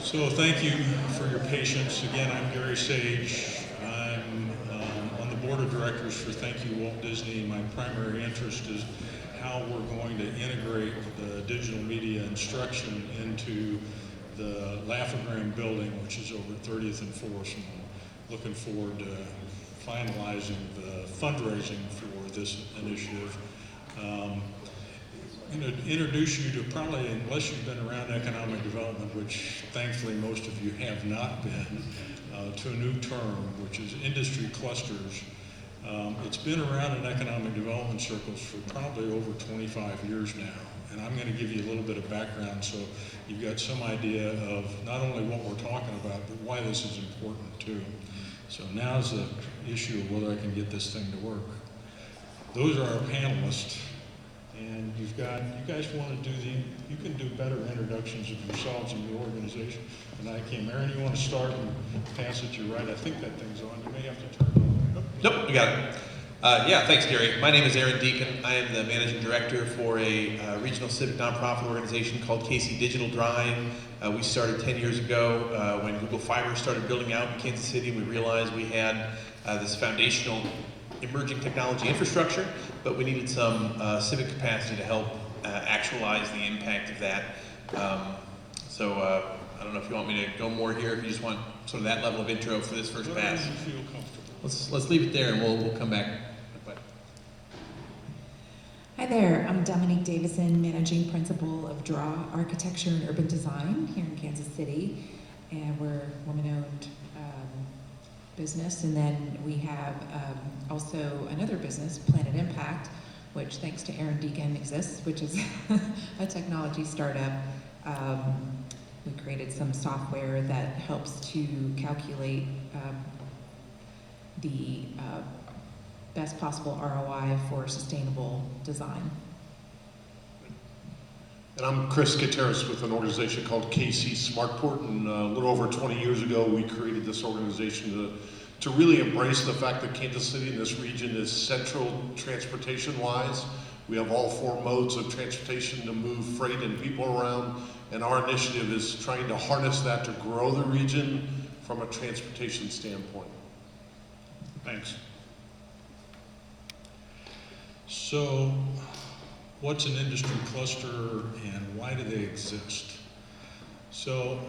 So thank you for your patience. Again, I'm Gary Sage. I'm on the board of directors for Thank You Walt Disney. My primary interest is how we're going to integrate the digital media instruction into the Laugh-O-Gram building, which is over at 30th and 4th. And I'm looking forward to finalizing the fundraising for this initiative. I'm going to introduce you to probably, unless you've been around economic development, which thankfully most of you have not been, to a new term, which is industry clusters. It's been around in economic development circles for probably over 25 years now. And I'm going to give you a little bit of background so you've got some idea of not only what we're talking about, but why this is important too. So now's the issue of whether I can get this thing to work. Those are our panelists. And you guys want to you can do better introductions of yourselves and your organization than I can. Aaron, you want to start and pass it to your right? I think that thing's on. You may have to turn it on. Nope, you got it. Yeah, thanks, Gary. My name is Aaron Deacon. I am the managing director for a regional civic nonprofit organization called KC Digital Drive. We started 10 years ago when Google Fiber started building out in Kansas City. We realized we had this foundational emerging technology infrastructure, but we needed some civic capacity to help actualize the impact of that. I don't know if you want me to go more here, if you just want sort of that level of intro for this first pass. You feel comfortable. Let's leave it there and we'll come back. Hi there, I'm Dominique Davison, Managing Principal of Draw Architecture and Urban Design here in Kansas City, and we're a woman-owned business, and then we have also another business, Planet Impact, which thanks to Aaron Deacon exists, which is a technology startup. We created some software that helps to calculate the best possible ROI for sustainable design. And I'm Chris Gutierrez with an organization called KC SmartPort, and a little over 20 years ago we created this organization to really embrace the fact that Kansas City and this region is central transportation-wise. We have all four modes of transportation to move freight and people around, and our initiative is trying to harness that to grow the region from a transportation standpoint. Thanks. So, what's an industry cluster and why do they exist? So,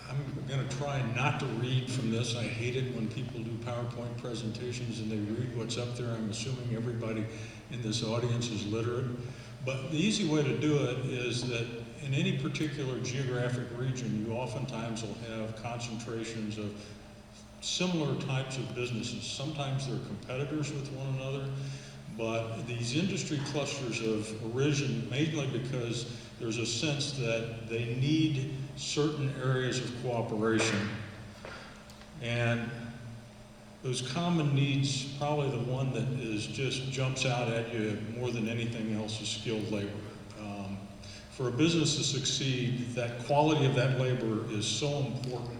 I'm going to try not to read from this. I hate it when people do PowerPoint presentations and they read what's up there. I'm assuming everybody in this audience is literate. But the easy way to do it is that in any particular geographic region, you oftentimes will have concentrations of similar types of businesses. Sometimes they're competitors with one another, but these industry clusters have arisen mainly because there's a sense that they need certain areas of cooperation. And those common needs, probably the one that just jumps out at you more than anything else is skilled labor. For a business to succeed, that quality of that labor is so important.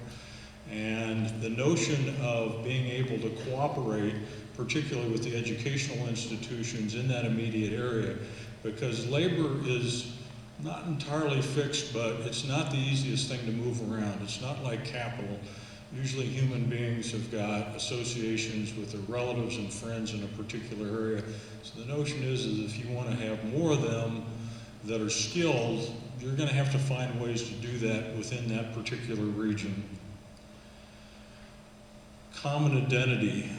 And the notion of being able to cooperate, particularly with the educational institutions in that immediate area, because labor is not entirely fixed, but it's not the easiest thing to move around. It's not like capital. Usually human beings have got associations with their relatives and friends in a particular area. So the notion is if you want to have more of them that are skilled, you're going to have to find ways to do that within that particular region. Common identity.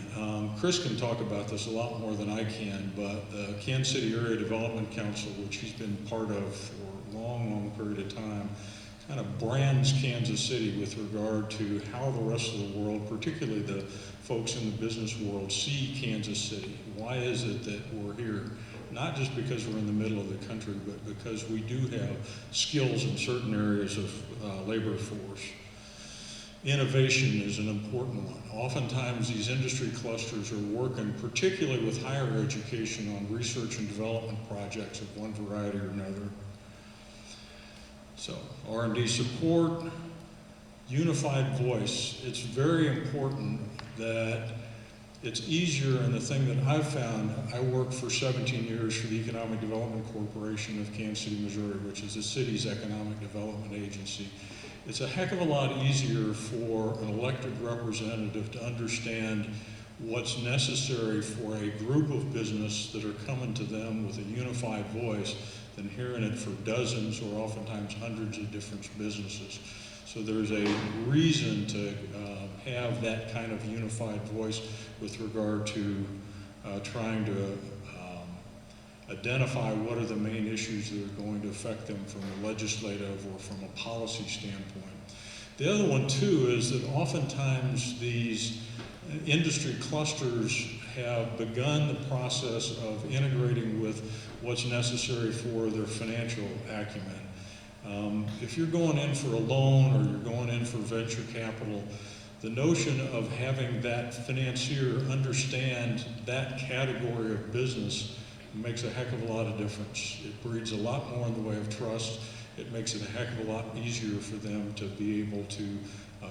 Chris can talk about this a lot more than I can, but the Kansas City Area Development Council, which he's been part of for a long, long period of time, kind of brands Kansas City with regard to how the rest of the world, particularly the folks in the business world, see Kansas City. Why is it that we're here? Not just because we're in the middle of the country, but because we do have skills in certain areas of labor force. Innovation is an important one. Oftentimes these industry clusters are working, particularly with higher education, on research and development projects of one variety or another. So R&D support, unified voice. It's very important that it's easier, and the thing that I've found, I worked for 17 years for the Economic Development Corporation of Kansas City, Missouri, which is the city's economic development agency. it's a heck of a lot easier for an elected representative to understand what's necessary for a group of business that are coming to them with a unified voice than hearing it for dozens or oftentimes hundreds of different businesses. So there's a reason to have that kind of unified voice with regard to trying to identify what are the main issues that are going to affect them from a legislative or from a policy standpoint. The other one too is that oftentimes these industry clusters have begun the process of integrating with what's necessary for their financial acumen. If you're going in for a loan or you're going in for venture capital, the notion of having that financier understand that category of business makes a heck of a lot of difference. It breeds a lot more in the way of trust. It makes it a heck of a lot easier for them to be able to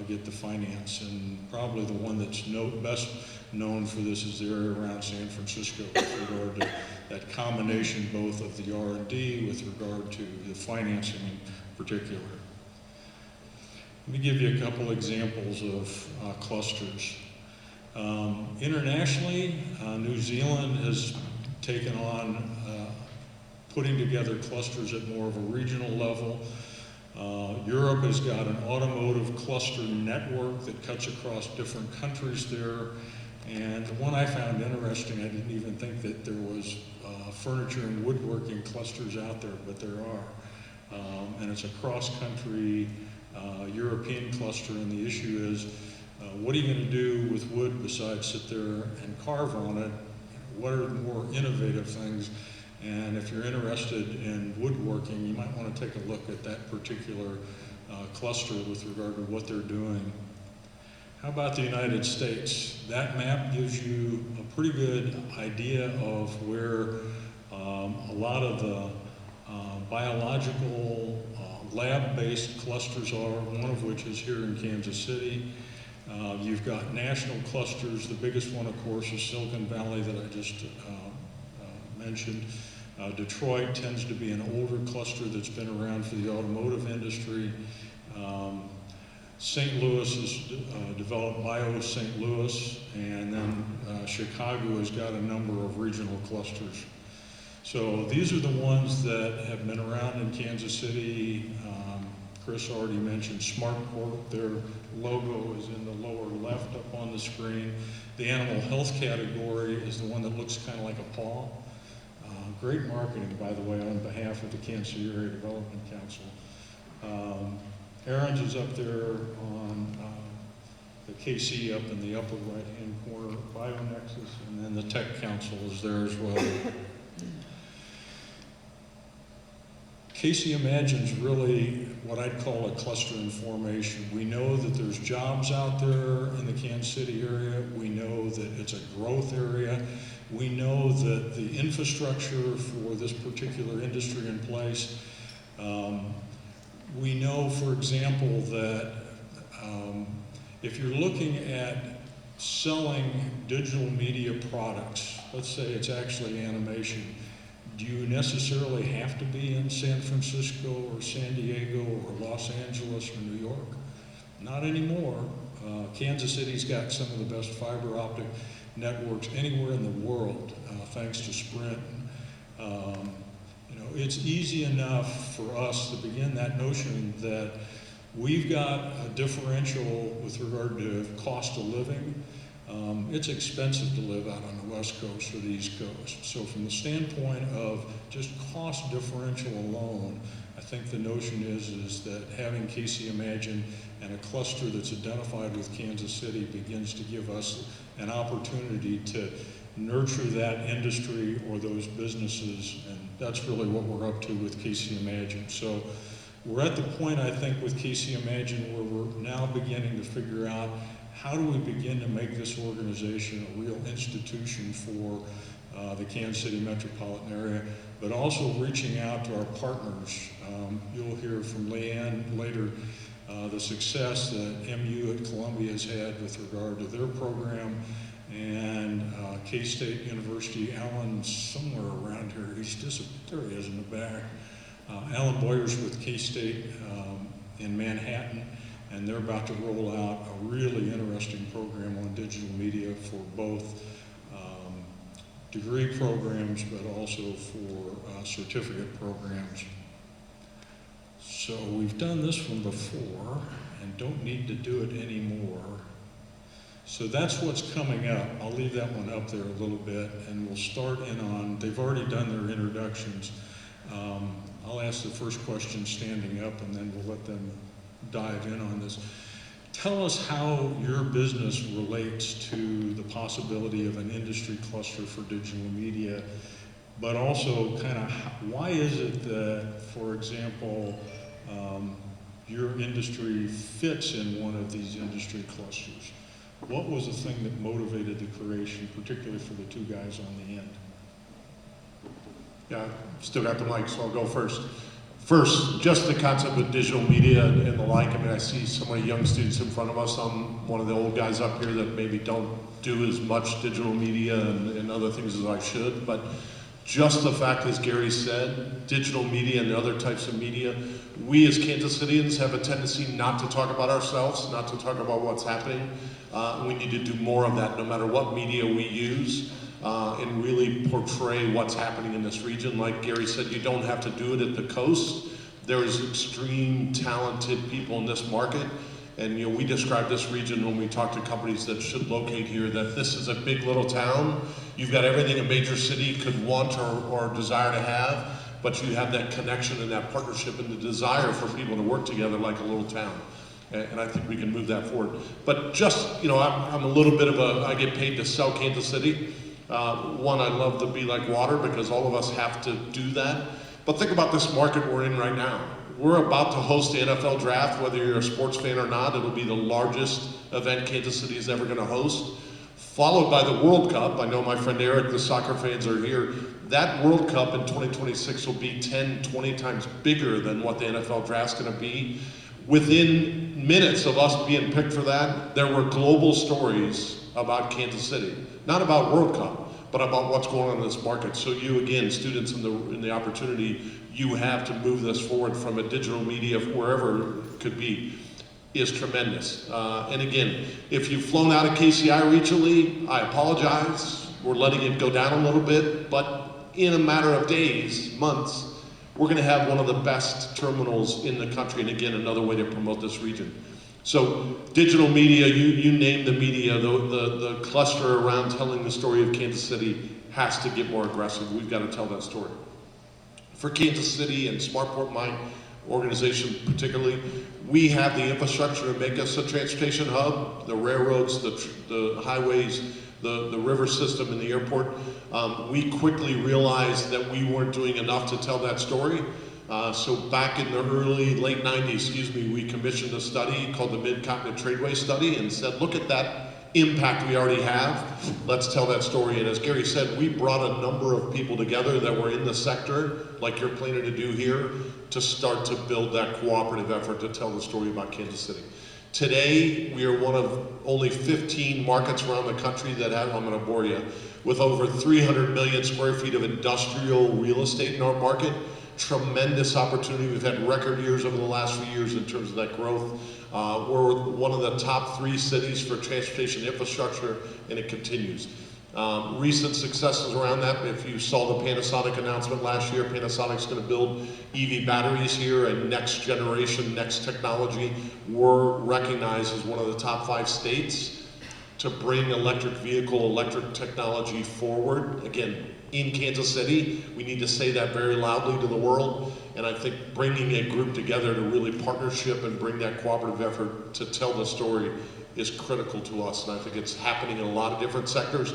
get the finance. And probably the one that's best known for this is the area around San Francisco with regard to that combination both of the R&D with regard to the financing in particular. Let me give you a couple examples of clusters. Internationally, New Zealand has taken on putting together clusters at more of a regional level. Europe has got an automotive cluster network that cuts across different countries there. And the one I found interesting, I didn't even think that there was furniture and woodworking clusters out there, but there are. And it's a cross-country European cluster, and the issue is, what are you going to do with wood besides sit there and carve on it? What are the more innovative things? And if you're interested in woodworking, you might want to take a look at that particular cluster with regard to what they're doing. How about the United States? That map gives you a pretty good idea of where a lot of the biological lab-based clusters are, one of which is here in Kansas City. You've got national clusters. The biggest one, of course, is Silicon Valley that I just mentioned. Detroit tends to be an older cluster that's been around for the automotive industry. St. Louis has developed Bio St. Louis, and then Chicago has got a number of regional clusters. So these are the ones that have been around in Kansas City. Chris already mentioned SmartPort. Their logo is in the lower left up on the screen. The animal health category is the one that looks kind of like a paw. Great marketing, by the way, on behalf of the Kansas City Area Development Council. Aaron's is up there on the KC up in the upper right-hand corner, BioNexus, and then the Tech Council is there as well. KC Imagine's really what I'd call a cluster in formation. We know that there's jobs out there in the Kansas City area. We know that it's a growth area. We know that the infrastructure for this particular industry in place. We know, for example, that if you're looking at selling digital media products, let's say it's actually animation, do you necessarily have to be in San Francisco or San Diego or Los Angeles or New York? Not anymore. Kansas City's got some of the best fiber optic networks anywhere in the world, thanks to Sprint. It's easy enough for us to begin that notion that we've got a differential with regard to cost of living. It's expensive to live out on the West Coast or the East Coast. So from the standpoint of just cost differential alone, I think the notion is that having KC Imagine and a cluster that's identified with Kansas City begins to give us an opportunity to nurture that industry or those businesses, and that's really what we're up to with KC Imagine. So we're at the point, I think, with KC Imagine where we're now beginning to figure out how do we begin to make this organization a real institution for the Kansas City metropolitan area, but also reaching out to our partners. You'll hear from Leanne later the success that MU at Columbia has had with regard to their program, and K-State University. Alan's somewhere around here. He's disappeared. There he is in the back. Alan Boyers with K-State in Manhattan, and they're about to roll out a really interesting program on digital media for both degree programs, but also for certificate programs. So we've done this one before and don't need to do it anymore. So that's what's coming up. I'll leave that one up there a little bit, and we'll start in on, they've already done their introductions. I'll ask the first question standing up, and then we'll let them dive in on this. Tell us how your business relates to the possibility of an industry cluster for digital media, but also kind of why is it that, for example, your industry fits in one of these industry clusters? What was the thing that motivated the creation, particularly for the two guys on the end? Yeah, still got the mic, so I'll go first. First, just the concept of digital media and the like. I mean, I see so many young students in front of us. I'm one of the old guys up here that maybe don't do as much digital media and other things as I should, but just the fact, as Gary said, digital media and other types of media, we as Kansas Cityans have a tendency not to talk about ourselves, not to talk about what's happening. We need to do more of that no matter what media we use. And really portray what's happening in this region. Like Gary said, you don't have to do it at the coast. There's extreme talented people in this market. And we describe this region when we talk to companies that should locate here, that this is a big little town. You've got everything a major city could want or desire to have, but you have that connection and that partnership and the desire for people to work together like a little town. And I think we can move that forward. But just, I'm a little bit of I get paid to sell Kansas City. One, I love to be like water because all of us have to do that. But think about this market we're in right now. We're about to host the NFL draft, whether you're a sports fan or not. It'll be the largest event Kansas City is ever going to host, followed by the World Cup. I know my friend Eric, the soccer fans are here. That World Cup in 2026 will be 10, 20 times bigger than what the NFL draft's going to be. Within minutes of us being picked for that, there were global stories about Kansas City. Not about World Cup, but about what's going on in this market. So you, again, students in the opportunity you have to move this forward from a digital media, wherever it could be, is tremendous. And again, if you've flown out of KCI recently, I apologize. We're letting it go down a little bit, but in a matter of days, months, we're gonna have one of the best terminals in the country, and again, another way to promote this region. So digital media, you name the media, the cluster around telling the story of Kansas City has to get more aggressive. We've got to tell that story. For Kansas City and SmartPort, my organization particularly, we have the infrastructure to make us a transportation hub, the railroads, the highways, the river system and the airport. We quickly realized that we weren't doing enough to tell that story. So back in the late 90s, we commissioned a study called the Mid-Continent Tradeway Study and said, look at that impact we already have. Let's tell that story. And as Gary said, we brought a number of people together that were in the sector, like you're planning to do here, to start to build that cooperative effort to tell the story about Kansas City. Today, we are one of only 15 markets around the country that have, I'm going to bore you, with over 300 million square feet of industrial real estate in our market. Tremendous opportunity. We've had record years over the last few years in terms of that growth. We're one of the top 3 cities for transportation infrastructure, and it continues. Recent successes around that, if you saw the Panasonic announcement last year, Panasonic's going to build EV batteries here, and next generation, next technology. We're recognized as one of the top 5 states to bring electric technology forward. Again, in Kansas City, we need to say that very loudly to the world, and I think bringing a group together to really partnership and bring that cooperative effort to tell the story is critical to us, and I think it's happening in a lot of different sectors.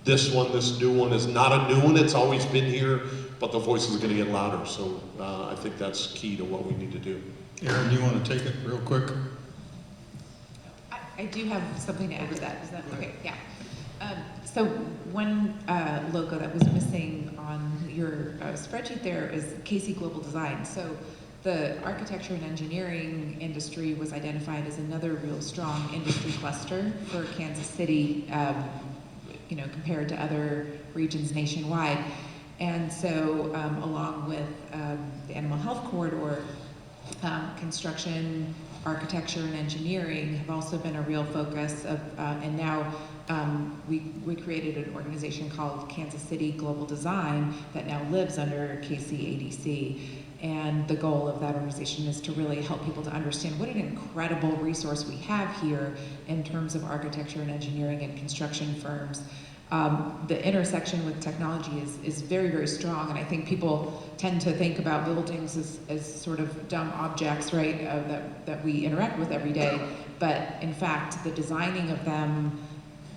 This new one is not a new one, it's always been here, but the voice is gonna get louder, so I think that's key to what we need to do. Aaron, you want to take it real quick? I do have something to add to that. Is that okay? Yeah. So one logo that was missing on your spreadsheet there is KC Global Design. So the architecture and engineering industry was identified as another real strong industry cluster for Kansas City, compared to other regions nationwide. And so along with the animal health corridor, construction, architecture, and engineering have also been a real focus of, and now we created an organization called Kansas City Global Design that now lives under KC ADC. And the goal of that organization is to really help people to understand what an incredible resource we have here in terms of architecture and engineering and construction firms. The intersection with technology is very, very strong, and I think people tend to think about buildings as sort of dumb objects, right, that we interact with every day. But in fact, the designing of them,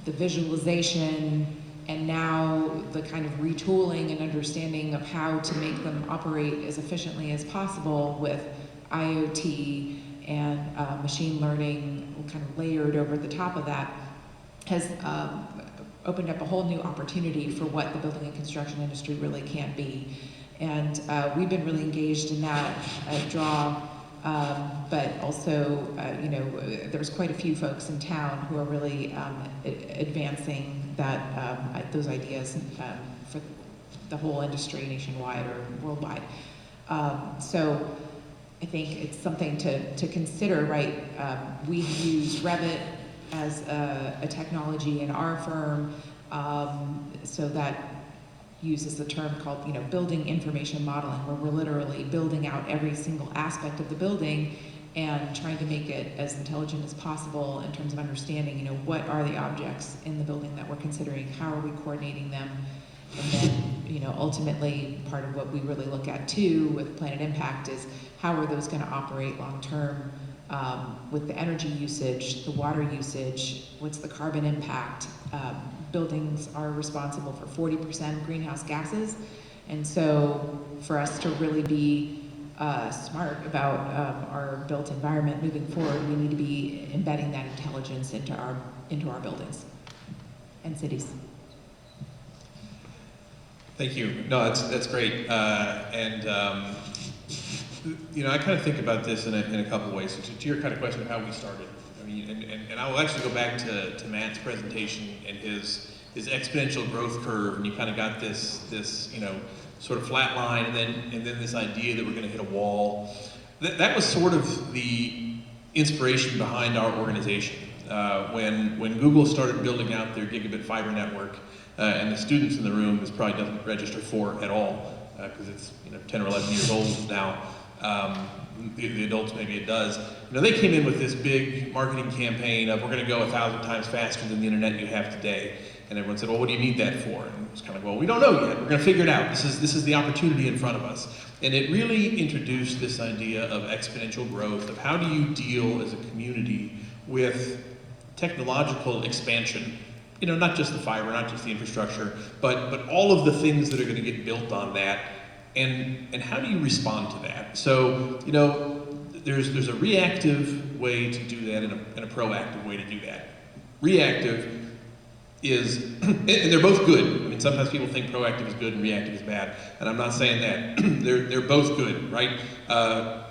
the visualization, and now the kind of retooling and understanding of how to make them operate as efficiently as possible with IoT and machine learning kind of layered over the top of that has opened up a whole new opportunity for what the building and construction industry really can be. And we've been really engaged in that at Draw, but also, you know, there's quite a few folks in town who are really advancing that those ideas for the whole industry nationwide or worldwide. So I think it's something to consider, right? We use Revit as a technology in our firm, so that uses a term called, you know, building information modeling, where we're literally building out every single aspect of the building and trying to make it as intelligent as possible in terms of understanding, you know, what are the objects in the building that we're considering, how are we coordinating them, and then, you know, ultimately part of what we really look at too with Planet Impact is how are those going to operate long term with the energy usage, the water usage, what's the carbon impact. Buildings are responsible for 40% of greenhouse gases, and so for us to really be smart about our built environment moving forward, we need to be embedding that intelligence into our buildings and cities. Thank you. No, that's great. You know, I kind of think about this in a couple ways. So to your kind of question of how we started, I mean, and I will actually go back to Matt's presentation and his exponential growth curve, and you kind of got this you know, sort of flat line, and then this idea that we're going to hit a wall. That was sort of the inspiration behind our organization. When Google started building out their gigabit fiber network, and the students in the room, this probably doesn't register for at all, because it's, you know, 10 or 11 years old now. The adults, maybe it does. You know, they came in with this big marketing campaign of, we're going to go 1,000 times faster than the internet you have today. And everyone said, well, what do you need that for? And it was kind of, well, we don't know yet. We're going to figure it out. This is the opportunity in front of us. And it really introduced this idea of exponential growth, of how do you deal as a community with technological expansion. You know, not just the fiber, not just the infrastructure, but all of the things that are going to get built on that. And how do you respond to that? So, you know, there's a reactive way to do that and a proactive way to do that. Reactive is, and they're both good. I mean, sometimes people think proactive is good and reactive is bad, and I'm not saying that. They're both good, right?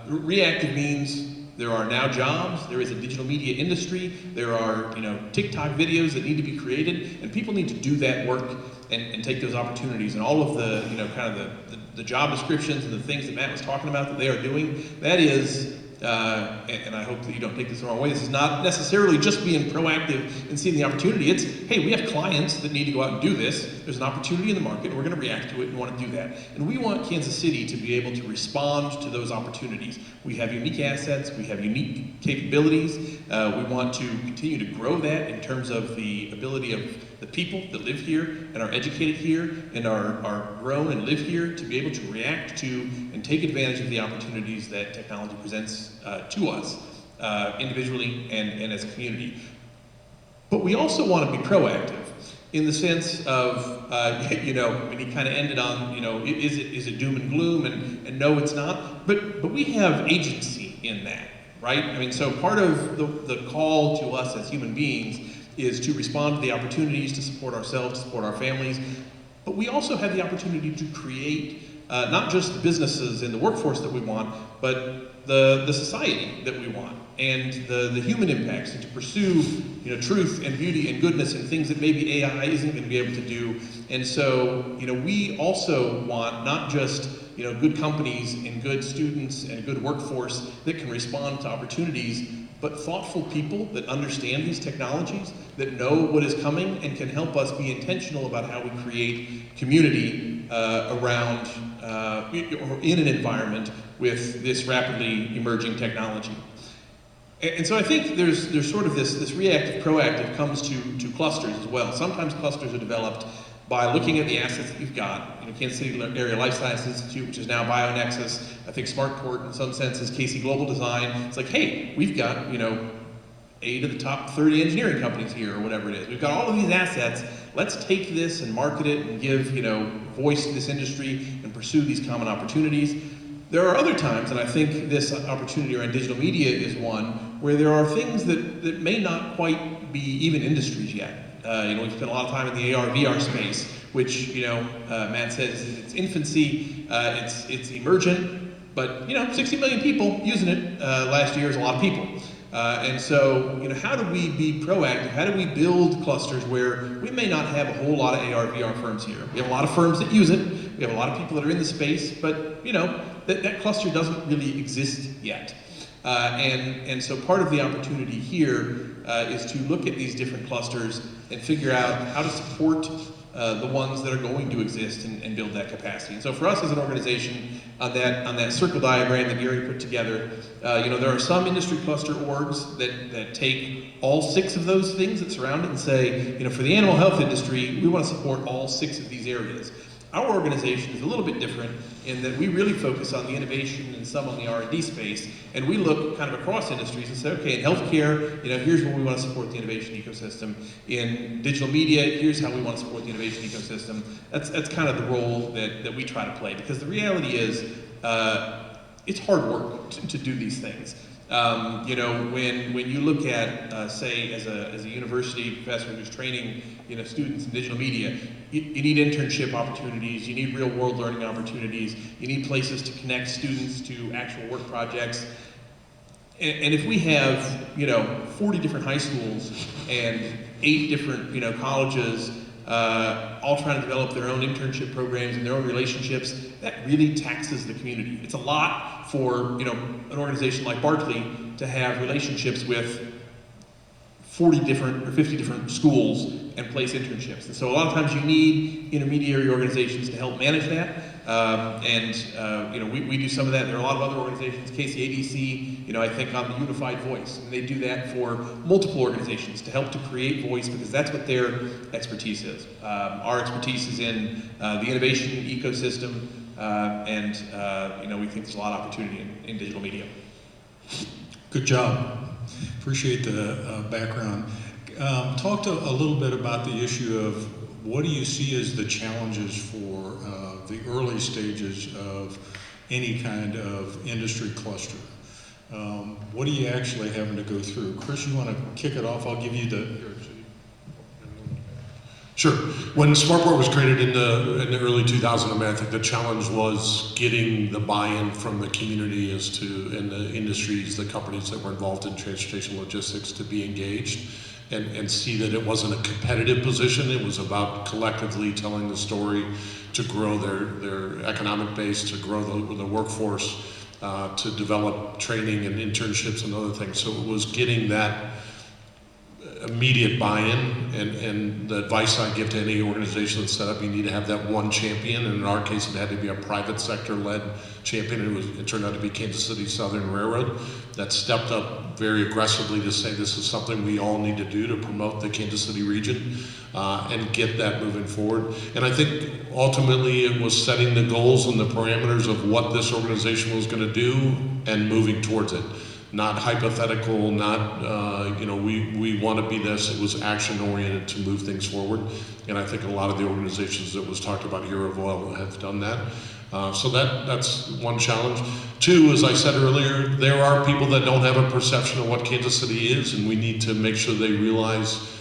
Reactive means there are now jobs, there is a digital media industry, there are, you know, TikTok videos that need to be created, and people need to do that work and take those opportunities, and all of the, you know, kind of the job descriptions and the things that Matt was talking about that they are doing, that is, and I hope that you don't take this the wrong way, this is not necessarily just being proactive and seeing the opportunity. It's, hey, we have clients that need to go out and do this. There's an opportunity in the market, and we're going to react to it and want to do that. And we want Kansas City to be able to respond to those opportunities. We have unique assets. We have unique capabilities. We want to continue to grow that in terms of the ability of the people that live here and are educated here and are grown and live here to be able to react to and take advantage of the opportunities that technology presents to us individually and as a community. But we also want to be proactive in the sense of, you know, when he kind of ended on, you know, is it doom and gloom? And no, it's not. But we have agency in that, right? I mean, so part of the call to us as human beings is to respond to the opportunities, to support ourselves, to support our families. But we also have the opportunity to create not just the businesses and the workforce that we want, but the society that we want, and the human impacts, and to pursue, you know, truth and beauty and goodness and things that maybe AI isn't going to be able to do. And so, you know, we also want not just good companies and good students and a good workforce that can respond to opportunities, but thoughtful people that understand these technologies, that know what is coming and can help us be intentional about how we create community around or in an environment with this rapidly emerging technology. And so I think there's sort of this reactive, proactive comes to clusters as well. Sometimes clusters are developed by looking at the assets that you've got. Kansas City Area Life Science Institute, which is now BioNexus, I think SmartPort in some senses, KC Global Design. It's like, hey, we've got 8 of the top 30 engineering companies here, or whatever it is. We've got all of these assets. Let's take this and market it and give voice to this industry and pursue these common opportunities. There are other times, and I think this opportunity around digital media is one, where there are things that may not quite be even industries yet. We've spent a lot of time in the AR, VR space, which, Matt says is its infancy, it's emergent, but, 60 million people using it last year is a lot of people. And so, how do we be proactive? How do we build clusters where we may not have a whole lot of AR, VR firms here? We have a lot of firms that use it. We have a lot of people that are in the space, but, that cluster doesn't really exist yet. And so part of the opportunity here is to look at these different clusters and figure out how to support the ones that are going to exist and build that capacity. And so for us as an organization, on that circle diagram that Gary put together, there are some industry cluster orgs that take all 6 of those things that surround it and say, for the animal health industry, we want to support all 6 of these areas. Our organization is a little bit different in that we really focus on the innovation and some on the R&D space, and we look kind of across industries and say, okay, in healthcare, here's where we want to support the innovation ecosystem. In digital media, here's how we want to support the innovation ecosystem. That's kind of the role that we try to play, because the reality is, it's hard work to do these things. When you look at, say, as a university professor who's training, students in digital media, you need internship opportunities, you need real world learning opportunities, you need places to connect students to actual work projects. And if we have, 40 different high schools and 8 different, colleges, all trying to develop their own internship programs and their own relationships, that really taxes the community. It's a lot for, an organization like Barkley to have relationships with 40 different or 50 different schools and place internships. And so a lot of times you need intermediary organizations to help manage that. We do some of that. There are a lot of other organizations, KC I think on the unified voice. And they do that for multiple organizations to help to create voice, because that's what their expertise is. Our expertise is in the innovation ecosystem, we think there's a lot of opportunity in digital media. Good job. Appreciate the background. Talk a little bit about the issue of what do you see as the challenges for the early stages of any kind of industry cluster? What are you actually having to go through? Chris, you want to kick it off? I'll give you the... Sure. When SmartPort was created in the early 2000s, I think the challenge was getting the buy-in from the community and the industries, the companies that were involved in transportation logistics to be engaged and see that it wasn't a competitive position. It was about collectively telling the story to grow their economic base, to grow the workforce, to develop training and internships and other things. So it was getting that immediate buy-in, and the advice I give to any organization that's set up, you need to have that one champion, and in our case it had to be a private sector-led champion. It turned out to be Kansas City Southern Railroad that stepped up very aggressively to say this is something we all need to do to promote the Kansas City region and get that moving forward. And I think ultimately it was setting the goals and the parameters of what this organization was going to do and moving towards it. Not hypothetical, not, we want to be this. It was action-oriented to move things forward. And I think a lot of the organizations that was talked about here have done that. So that's one challenge. 2, as I said earlier, there are people that don't have a perception of what Kansas City is, and we need to make sure they realize,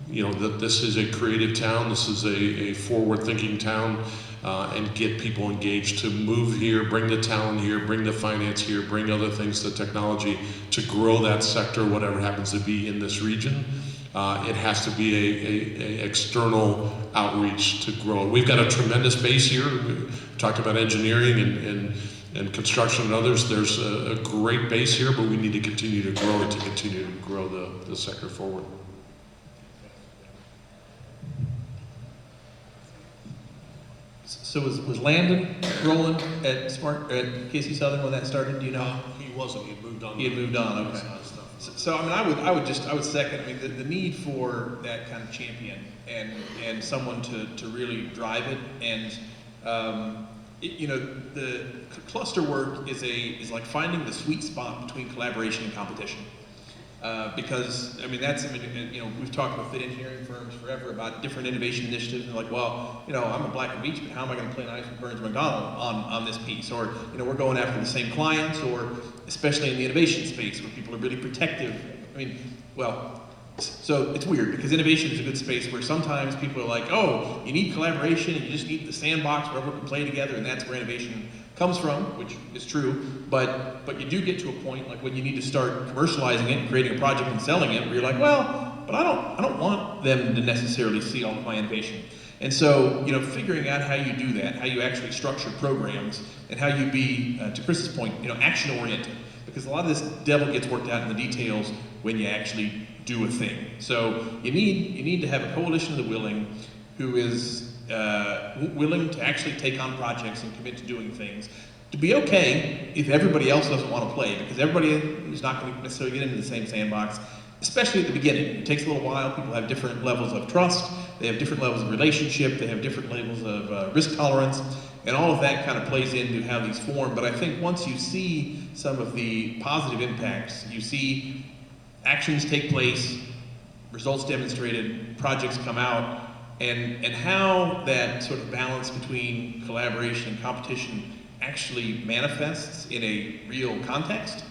that this is a creative town, this is a forward-thinking town, and get people engaged to move here, bring the talent here, bring the finance here, bring other things, the technology, to grow that sector, whatever happens to be in this region. It has to be a external outreach to grow. We've got a tremendous base here. We talked about engineering and construction and others. There's a great base here, but we need to continue to grow it to continue to grow the sector forward. So was Landon rolling at KC Southern when that started? Do you know? He wasn't. He had moved on. He had moved on. Okay. So I mean, I would second. I mean, the need for that kind of champion and someone to really drive it, and you know, the cluster work is like finding the sweet spot between collaboration and competition. Because I mean, you know, we've talked with the engineering firms forever about different innovation initiatives, and like, well, you know, I'm a Black and Beach, but how am I going to play nice with Burns McDonnell on this piece? Or, you know, we're going after the same clients, or especially in the innovation space where people are really protective. I mean, well, so it's weird because innovation is a good space where sometimes people are like, oh, you need collaboration and you just need the sandbox where everyone can play together, and that's where innovation comes from, which is true, but you do get to a point like when you need to start commercializing it and creating a project and selling it, where you're like, well, but I don't want them to necessarily see all of my innovation. And so, you know, figuring out how you do that, how you actually structure programs, and how you be, to Chris's point, you know, action-oriented, because a lot of this devil gets worked out in the details when you actually do a thing. So you need to have a coalition of the willing who is willing to actually take on projects and commit to doing things, to be okay if everybody else doesn't want to play, because everybody is not going to necessarily get into the same sandbox, especially at the beginning. It takes a little while. People have different levels of trust, they have different levels of relationship, they have different levels of risk tolerance, and all of that kind of plays into how these form. But I think once you see some of the positive impacts, you see actions take place, results demonstrated, projects come out, and how that sort of balance between collaboration and competition actually manifests in a real context,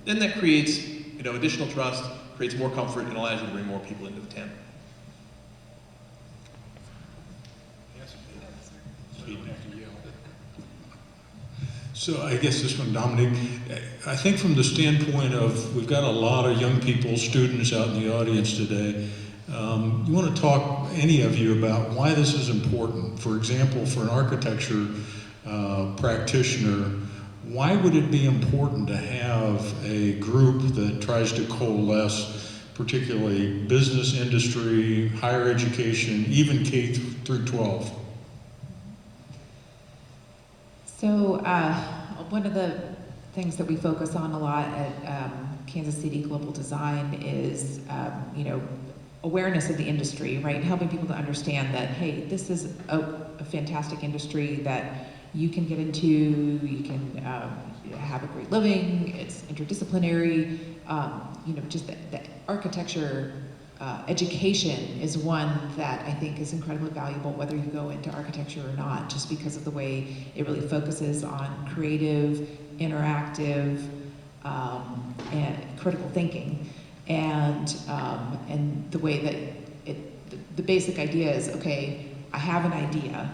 then that creates, you know, additional trust, creates more comfort, and allows you to bring more people into the tent. So I guess this one, Dominic, I think from the standpoint of, we've got a lot of young people, students out in the audience today. You want to talk, any of you, about why this is important? For example, for an architecture practitioner, why would it be important to have a group that tries to coalesce, particularly business, industry, higher education, even K through 12? So one of the things that we focus on a lot at Kansas City Global Design is, you know, awareness of the industry, right? Helping people to understand that, hey, this is a fantastic industry that you can get into, you can have a great living, it's interdisciplinary, you know, just the architecture education is one that I think is incredibly valuable, whether you go into architecture or not, just because of the way it really focuses on creative, interactive, and critical thinking. And the way that the basic idea is, okay, I have an idea,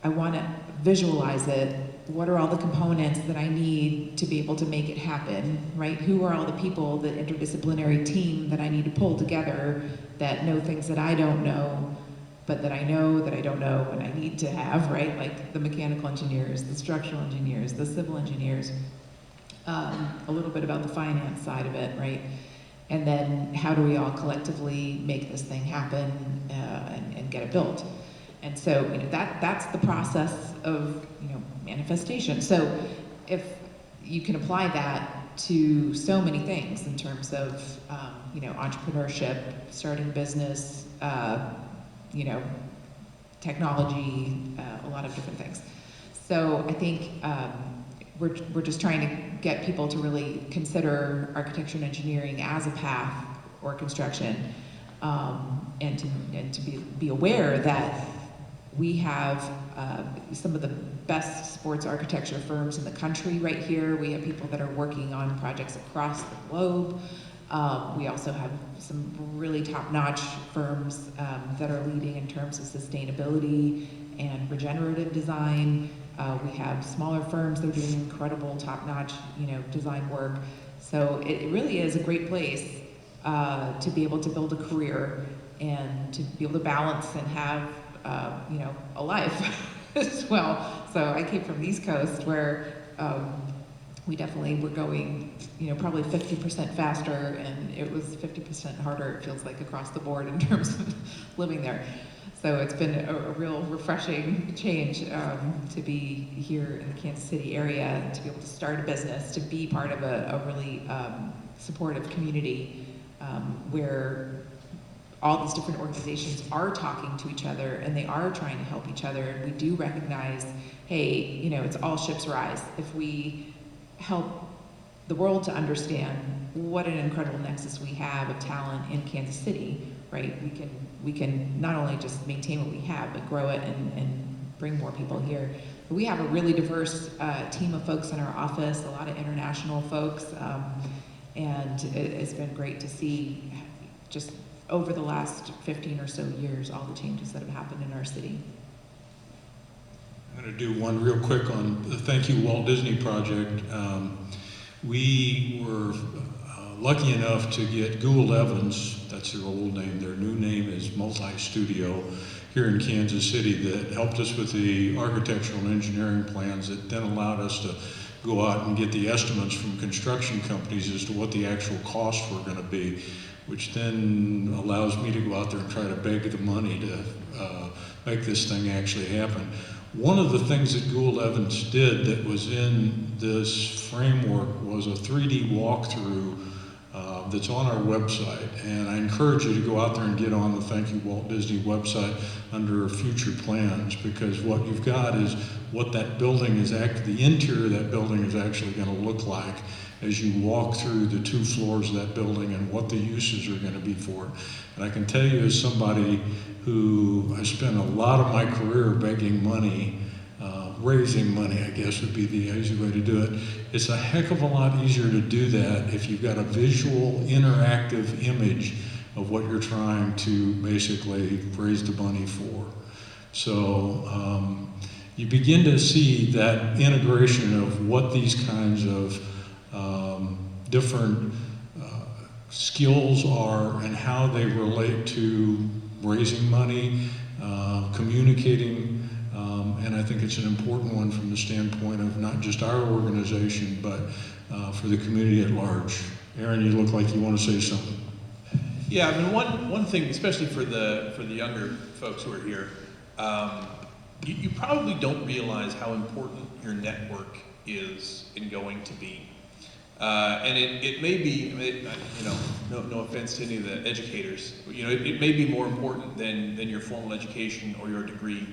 I want to visualize it, what are all the components that I need to be able to make it happen, right? Who are all the people, the interdisciplinary team that I need to pull together that know things that I don't know, but that I know that I don't know and I need to have, right? Like the mechanical engineers, the structural engineers, the civil engineers, a little bit about the finance side of it, right? And then how do we all collectively make this thing happen and get it built? And so, you know, that's the process of, you know, manifestation. So if you can apply that to so many things in terms of, you know, entrepreneurship, starting business, you know, technology, a lot of different things. So I think we're just trying to get people to really consider architecture and engineering as a path or construction, and to be aware that we have some of the best sports architecture firms in the country right here. We have people that are working on projects across the globe. We also have some really top-notch firms that are leading in terms of sustainability and regenerative design. We have smaller firms that are doing incredible top-notch, you know, design work. So it really is a great place to be able to build a career and to be able to balance and have, a life as well. So I came from the East Coast where we definitely were going, probably 50% faster, and it was 50% harder, it feels like, across the board in terms of living there. So it's been a real refreshing change to be here in the Kansas City area, and to be able to start a business, to be part of a really supportive community where all these different organizations are talking to each other and they are trying to help each other. And we do recognize, hey, it's all ships rise. If we help the world to understand what an incredible nexus we have of talent in Kansas City, right? We can not only just maintain what we have, but grow it and bring more people here. But we have a really diverse team of folks in our office, a lot of international folks, and it's been great to see just over the last 15 or so years, all the changes that have happened in our city. I'm going to do one real quick on the Thank You Walt Disney Project. We were lucky enough to get Gould Evans, that's their old name, their new name is Multi-Studio, here in Kansas City, that helped us with the architectural and engineering plans that then allowed us to go out and get the estimates from construction companies as to what the actual costs were going to be, which then allows me to go out there and try to beg the money to make this thing actually happen. One of the things that Gould Evans did that was in this framework was a 3D walkthrough that's on our website, and I encourage you to go out there and get on the Thank You Walt Disney website under future plans, because what you've got is what that building is the interior of that building is actually going to look like as you walk through the 2 floors of that building and what the uses are going to be for it. And I can tell you, as somebody who I spent a lot of my career begging money, raising money, I guess would be the easy way to do it. It's a heck of a lot easier to do that if you've got a visual, interactive image of what you're trying to basically raise the money for. So you begin to see that integration of what these kinds of different skills are and how they relate to raising money, communicating, and I think it's an important one from the standpoint of not just our organization, but for the community at large. Aaron, you look like you want to say something. Yeah, I mean, one thing, especially for the younger folks who are here, you probably don't realize how important your network is in going to be. And it may be, no offense to any of the educators, but, it may be more important than your formal education or your degree.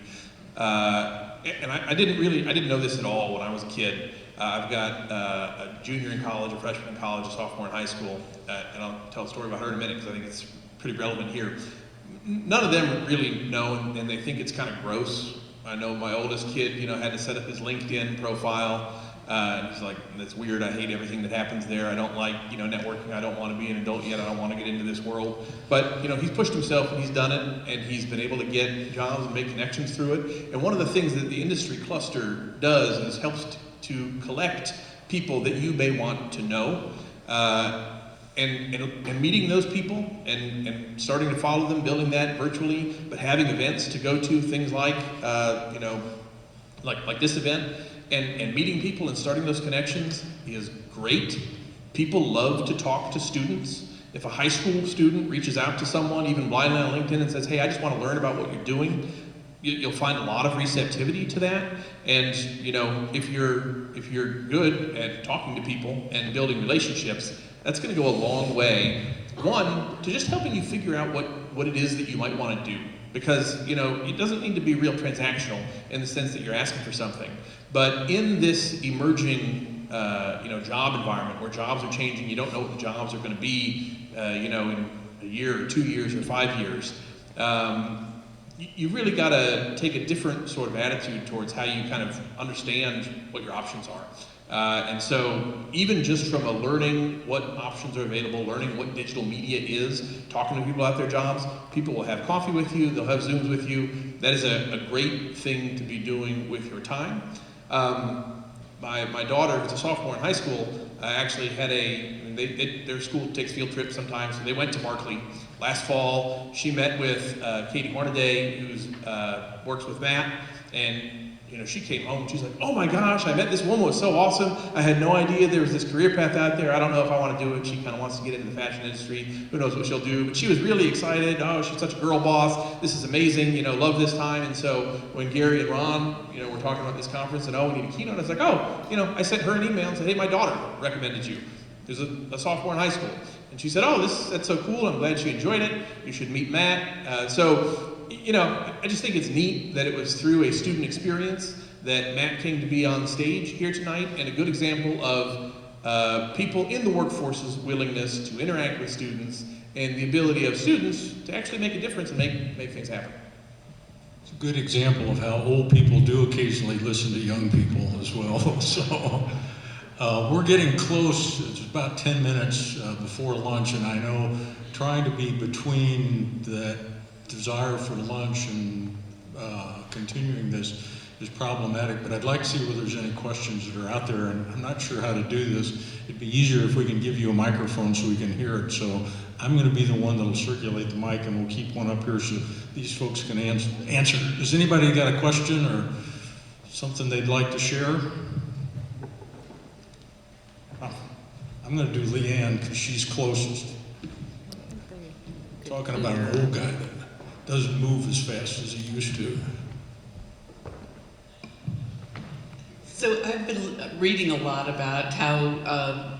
And I didn't know this at all when I was a kid. I've got a junior in college, a freshman in college, a sophomore in high school, and I'll tell a story about her in a minute because I think it's pretty relevant here. None of them really know, and they think it's kind of gross. I know my oldest kid, had to set up his LinkedIn profile. And he's like, that's weird, I hate everything that happens there, I don't like, networking, I don't want to be an adult yet, I don't want to get into this world. But, he's pushed himself and he's done it, and he's been able to get jobs and make connections through it. And one of the things that the industry cluster does is helps to collect people that you may want to know, and meeting those people and starting to follow them, building that virtually, but having events to go to, things like, like this event, and meeting people and starting those connections is great. People love to talk to students. If a high school student reaches out to someone, even blindly on LinkedIn, and says, hey, I just want to learn about what you're doing, you'll find a lot of receptivity to that. And if you're good at talking to people and building relationships, that's going to go a long way. One, to just helping you figure out what it is that you might want to do. Because, it doesn't need to be real transactional in the sense that you're asking for something. But in this emerging, job environment where jobs are changing, you don't know what the jobs are going to be, in a year or 2 years or 5 years, you really got to take a different sort of attitude towards how you kind of understand what your options are. And so even just from learning what options are available, learning what digital media is, talking to people about their jobs, people will have coffee with you, they'll have Zooms with you. That is a great thing to be doing with your time. my daughter, who's a sophomore in high school, actually had their school takes field trips sometimes, so they went to Markley last fall. She met with Katie Hornaday, who works with Matt, and she came home and she's like, oh my gosh, I met this woman, it was so awesome. I had no idea there was this career path out there. I don't know if I want to do it. She kind of wants to get into the fashion industry. Who knows what she'll do? But she was really excited. Oh, she's such a girl boss. This is amazing. Love this time. And so when Gary and Ron, were talking about this conference and we need a keynote, I was like, I sent her an email and said, hey, my daughter recommended you. There's a sophomore in high school. And she said, that's so cool. I'm glad she enjoyed it. You should meet Matt. I just think it's neat that it was through a student experience that Matt came to be on stage here tonight, and a good example of people in the workforce's willingness to interact with students and the ability of students to actually make a difference and make things happen. It's a good example of how old people do occasionally listen to young people as well. So we're getting close. It's about 10 minutes before lunch, and I know trying to be between that desire for lunch and continuing this is problematic, but I'd like to see whether there's any questions that are out there, and I'm not sure how to do this. It'd be easier if we can give you a microphone so we can hear it. So I'm going to be the one that'll circulate the mic, and we'll keep one up here so these folks can answer. Has anybody got a question or something they'd like to share? I'm going to do Leanne because she's closest. Talking about an old guy that doesn't move as fast as he used to. So I've been reading a lot about how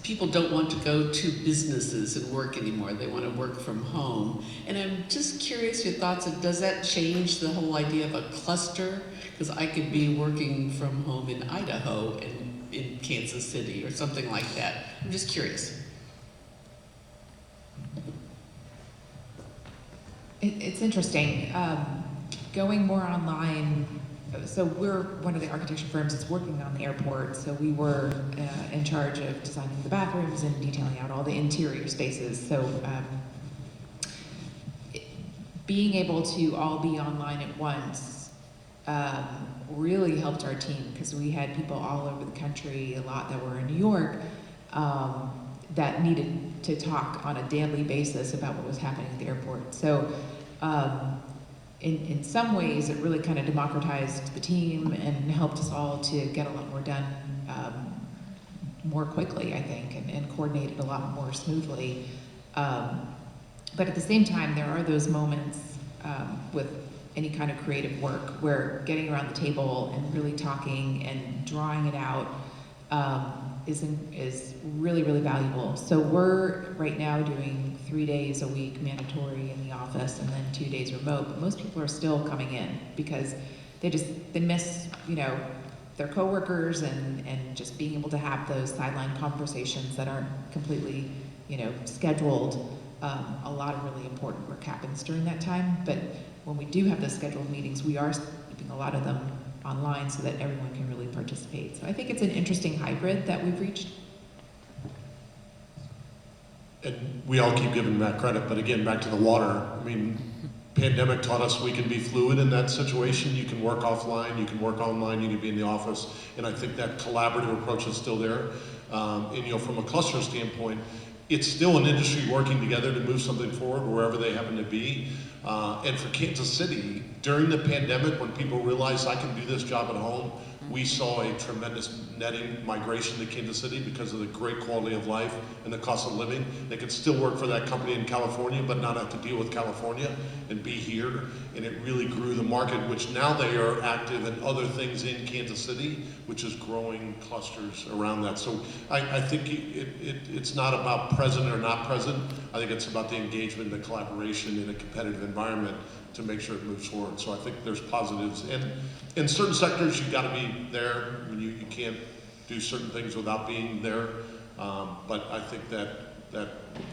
people don't want to go to businesses and work anymore. They want to work from home. And I'm just curious your thoughts of, does that change the whole idea of a cluster? Because I could be working from home in Idaho and in Kansas City or something like that. I'm just curious. It's interesting. Going more online, so we're one of the architecture firms that's working on the airport, so we were in charge of designing the bathrooms and detailing out all the interior spaces. So being able to all be online at once really helped our team, because we had people all over the country, a lot that were in New York, that needed to talk on a daily basis about what was happening at the airport. So in some ways, it really kind of democratized the team and helped us all to get a lot more done more quickly, I think, and coordinated a lot more smoothly. But at the same time, there are those moments with any kind of creative work where getting around the table and really talking and drawing it out is really, really valuable. So we're right now doing 3 days a week mandatory in the office and then 2 days remote, but most people are still coming in because they miss, their coworkers and just being able to have those sideline conversations that aren't completely, scheduled. A lot of really important work happens during that time, but when we do have those scheduled meetings, we are keeping a lot of them online so that everyone can really participate. So I think it's an interesting hybrid that we've reached. And we all keep giving Matt credit, but again, back to the water. I mean, pandemic taught us we can be fluid in that situation. You can work offline, you can work online, you can be in the office, and I think that collaborative approach is still there. And from a cluster standpoint, it's still an industry working together to move something forward wherever they happen to be. And for Kansas City, during the pandemic, when people realized I can do this job at home, we saw a tremendous netting migration to Kansas City because of the great quality of life and the cost of living. They could still work for that company in California, but not have to deal with California and be here. And it really grew the market, which now they are active in other things in Kansas City, which is growing clusters around that. So I think it's not about present or not present. I think it's about the engagement, the collaboration in a competitive environment to make sure it moves forward. So I think there's positives. And in certain sectors, you've got to be there. I mean, you can't do certain things without being there. But I think that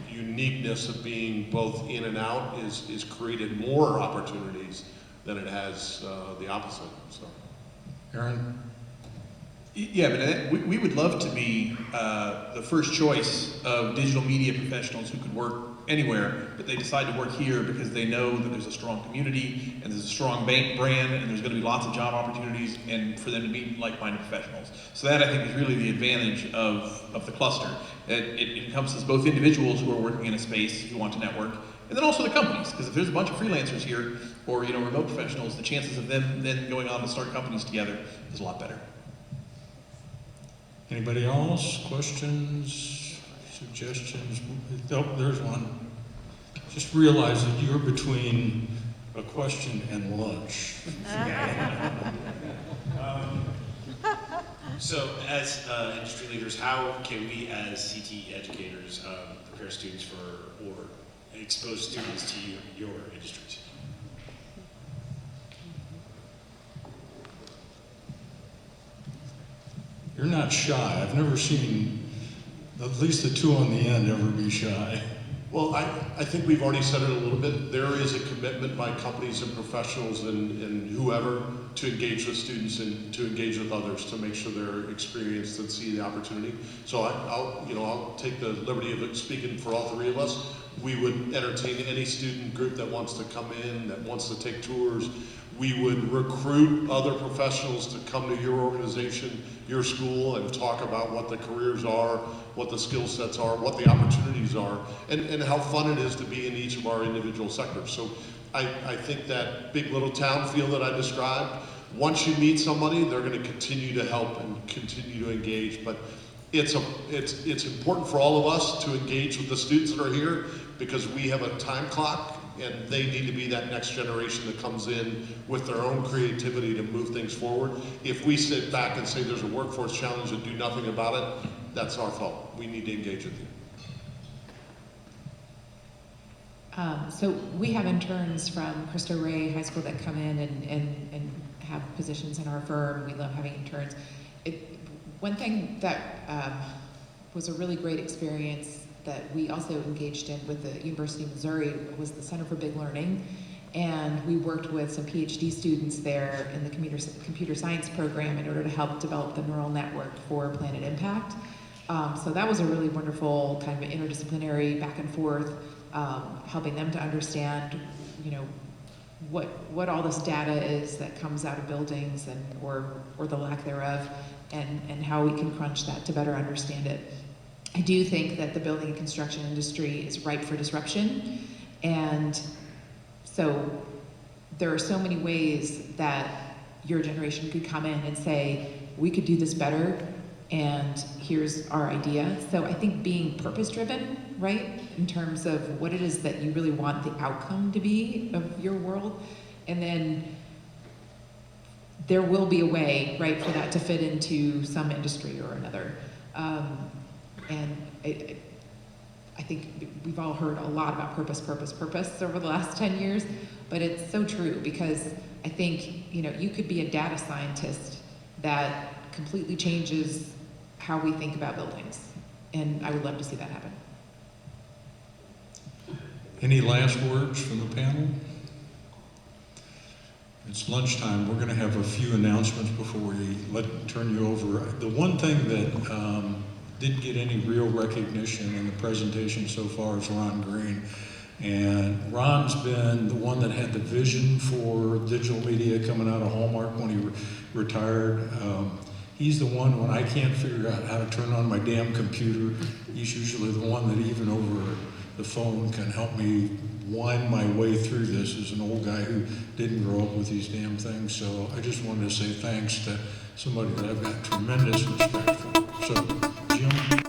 uniqueness of being both in and out is created more opportunities than it has the opposite. So, Aaron? Yeah, but we would love to be the first choice of digital media professionals who could work anywhere, but they decide to work here because they know that there's a strong community and there's a strong bank brand and there's going to be lots of job opportunities and for them to meet like-minded professionals. So that, I think, is really the advantage of the cluster. It encompasses both individuals who are working in a space who want to network, and then also the companies, because if there's a bunch of freelancers here or remote professionals, the chances of them then going on to start companies together is a lot better. Anybody else? Questions, suggestions? Oh, there's one. Just realize that you're between a question and lunch. So as industry leaders, how can we as CTE educators prepare students for or expose students to your industries? You're not shy. I've never seen at least the two on the end ever be shy. Well, I think we've already said it a little bit. There is a commitment by companies and professionals and whoever to engage with students and to engage with others to make sure they're experienced and see the opportunity. So I'll take the liberty of speaking for all three of us. We would entertain any student group that wants to come in, that wants to take tours. We would recruit other professionals to come to your organization, your school, and talk about what the careers are, what the skill sets are, what the opportunities are, and how fun it is to be in each of our individual sectors. So I think that big little town feel that I described, once you meet somebody, they're going to continue to help and continue to engage. But it's important for all of us to engage with the students that are here because we have a time clock and they need to be that next generation that comes in with their own creativity to move things forward. If we sit back and say there's a workforce challenge and do nothing about it, that's our fault. We need to engage with you. So we have interns from Cristo Rey High School that come in and have positions in our firm. We love having interns. One thing that was a really great experience that we also engaged in with the University of Missouri was the Center for Big Learning. And we worked with some PhD students there in the computer science program in order to help develop the neural network for Planet Impact. So that was a really wonderful kind of interdisciplinary back and forth, helping them to understand, what all this data is that comes out of buildings and or the lack thereof, and how we can crunch that to better understand it. I do think that the building and construction industry is ripe for disruption, and so there are so many ways that your generation could come in and say, we could do this better, and here's our idea. So I think being purpose-driven, right, in terms of what it is that you really want the outcome to be of your world, and then there will be a way, right, for that to fit into some industry or another. And I think we've all heard a lot about purpose over the last 10 years, but it's so true because I think, you could be a data scientist that completely changes how we think about buildings. And I would love to see that happen. Any last words from the panel? It's lunchtime. We're going to have a few announcements before we turn you over. The one thing that didn't get any real recognition in the presentation so far is Ron Green. And Ron's been the one that had the vision for digital media coming out of Hallmark when he retired. He's the one when I can't figure out how to turn on my damn computer, he's usually the one that even over the phone can help me wind my way through this as an old guy who didn't grow up with these damn things. So I just wanted to say thanks to somebody that I've got tremendous respect for. So, Jim.